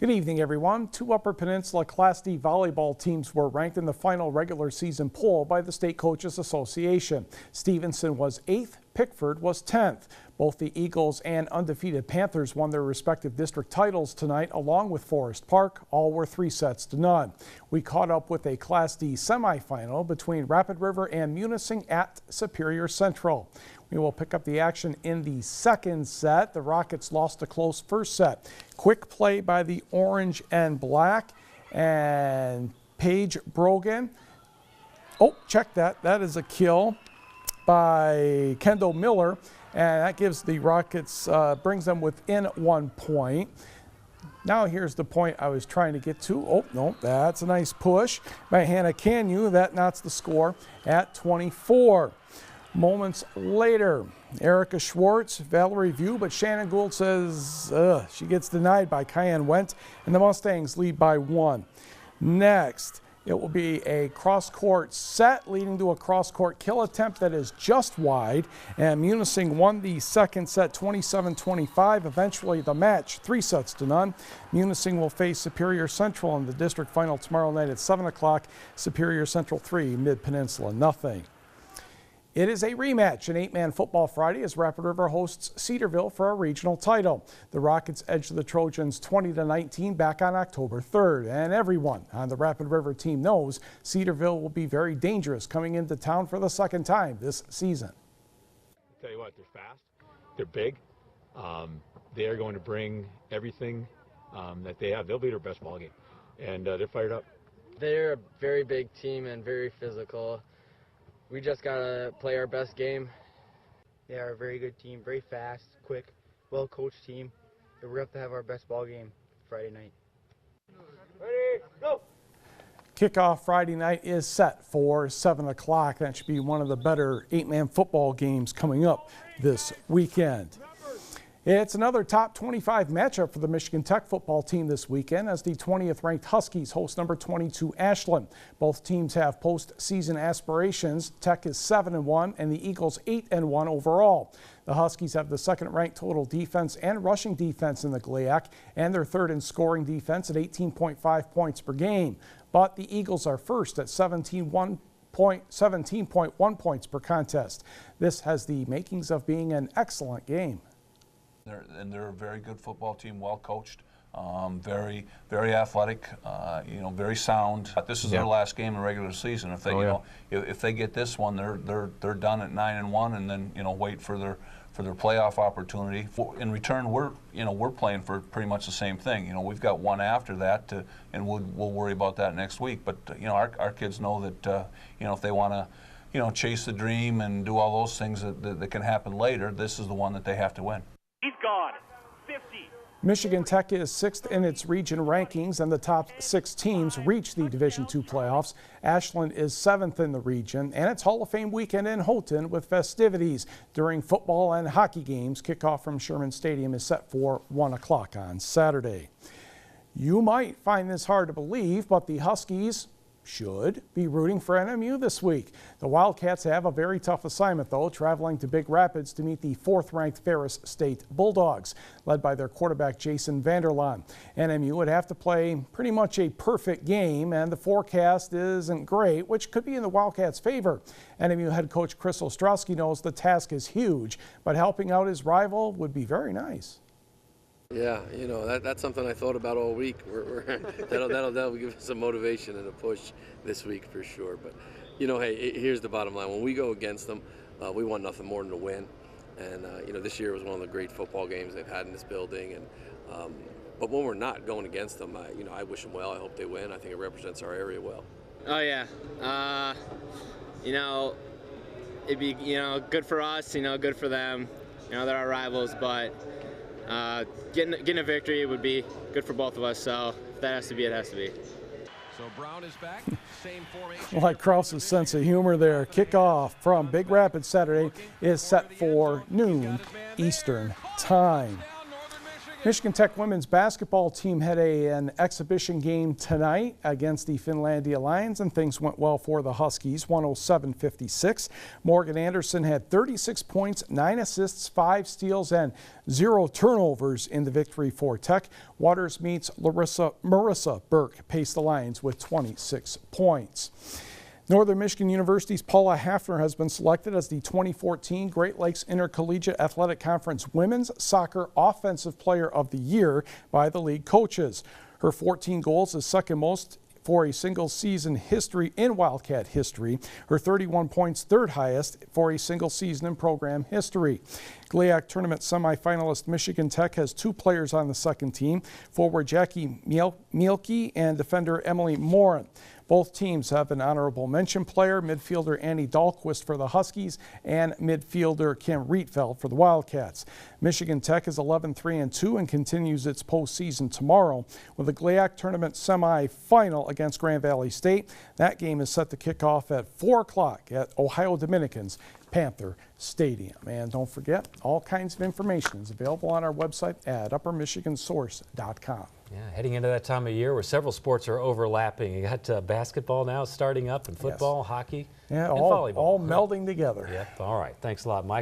Good evening, everyone. Two Upper Peninsula Class D volleyball teams were ranked in the final regular season poll by the State Coaches Association. Stevenson was 8th, Pickford was 10th. Both the Eagles and undefeated Panthers won their respective district titles tonight, along with Forest Park. All were 3-0. We caught up with a Class D semifinal between Rapid River and Munising at Superior Central. We will pick up the action in the second set. The Rockets lost a close first set. Quick play by the orange and black, and Paige Brogan. Oh, check that. That is a kill by Kendall Miller, and that gives the Rockets, brings them within 1 point. Now here's the point I was trying to get to. Oh, no, that's a nice push by Hannah Canyu. That knots the score at 24. Moments later, Erica Schwartz, Valerie View, but Shannon Gould says she gets denied by Cayenne Went, and the Mustangs lead by 1. Next, it will be a cross-court set leading to a cross-court kill attempt that is just wide, and Munising won the second set 27-25. Eventually the match 3-0. Munising will face Superior Central in the district final tomorrow night at 7 o'clock. Superior Central 3, Mid-Peninsula nothing. It is a rematch, an 8-man football Friday as Rapid River hosts Cedarville for a regional title. The Rockets edged the Trojans 20-19 back on October 3rd, and everyone on the Rapid River team knows Cedarville will be very dangerous coming into town for the second time this season. I'll tell you what, they're fast, they're big, they are going to bring everything that they have. They'll be their best ball game, and they're fired up. They're a very big team and very physical. We just got to play our best game. They are a very good team, very fast, quick, well-coached team. We're going to have our best ball game Friday night. Ready, go! Kickoff Friday night is set for 7 o'clock. That should be one of the better 8-man football games coming up this weekend. It's another top 25 matchup for the Michigan Tech football team this weekend as the 20th ranked Huskies host number 22 Ashland. Both teams have postseason aspirations. Tech is 7-1 and the Eagles 8-1 overall. The Huskies have the second ranked total defense and rushing defense in the GLIAC and their third in scoring defense at 18.5 points per game. But the Eagles are first at 17.1 points per contest. This has the makings of being an excellent game. They're a very good football team, well coached, very athletic, very sound. This is their last game in regular season. If they, if they get this one, they're done at 9-1, and then wait for their playoff opportunity. In return, we're playing for pretty much the same thing. We've got one after that, and we'll worry about that next week. But our kids know that if they want to chase the dream and do all those things that can happen later, this is the one that they have to win. He's gone. 50. Michigan Tech is 6th in its region rankings, and the top 6 teams reach the Division II playoffs. Ashland is 7th in the region, and it's Hall of Fame weekend in Houghton with festivities during football and hockey games. Kickoff from Sherman Stadium is set for 1 o'clock on Saturday. You might find this hard to believe, but the Huskies should be rooting for NMU this week. The Wildcats have a very tough assignment, though, traveling to Big Rapids to meet the 4th-ranked Ferris State Bulldogs, led by their quarterback Jason Vanderlaan. NMU would have to play pretty much a perfect game, and the forecast isn't great, which could be in the Wildcats' favor. NMU head coach Chris Ostrowski knows the task is huge, but helping out his rival would be very nice. Yeah, that's something I thought about all week. That'll give us some motivation and a push this week for sure. But, hey, here's the bottom line. When we go against them, we want nothing more than to win. And, this year was one of the great football games they've had in this building. And but when we're not going against them, I wish them well. I hope they win. I think it represents our area well. Oh, yeah. It'd be, good for us, good for them. They're our rivals, but getting a victory would be good for both of us, so if that has to be, it has to be. So Brown is back, same formation. Like Krause's sense of humor there. Kickoff from Big Rapids Saturday is set for noon Eastern time. Michigan Tech women's basketball team had an exhibition game tonight against the Finlandia Lions, and things went well for the Huskies, 107-56. Morgan Anderson had 36 points, 9 assists, 5 steals, and 0 turnovers in the victory for Tech. Waters meets Marissa Burke paced the Lions with 26 points. Northern Michigan University's Paula Hafner has been selected as the 2014 Great Lakes Intercollegiate Athletic Conference Women's Soccer Offensive Player of the Year by the league coaches. Her 14 goals is second most for a single season history in Wildcat history. Her 31 points third highest for a single season in program history. GLIAC tournament semifinalist Michigan Tech has 2 players on the second team, forward Jackie Mielke and defender Emily Morin. Both teams have an honorable mention player, midfielder Annie Dahlquist for the Huskies and midfielder Kim Rietveld for the Wildcats. Michigan Tech is 11-3-2 and continues its postseason tomorrow with a GLIAC tournament semifinal against Grand Valley State. That game is set to kick off at 4 o'clock at Ohio Dominicans Panther Stadium. And don't forget, all kinds of information is available on our website at uppermichigansource.com. Yeah, heading into that time of year where several sports are overlapping. You got basketball now starting up, and football, hockey, yeah, and all volleyball. All melding together. Yep. All right. Thanks a lot, Mike.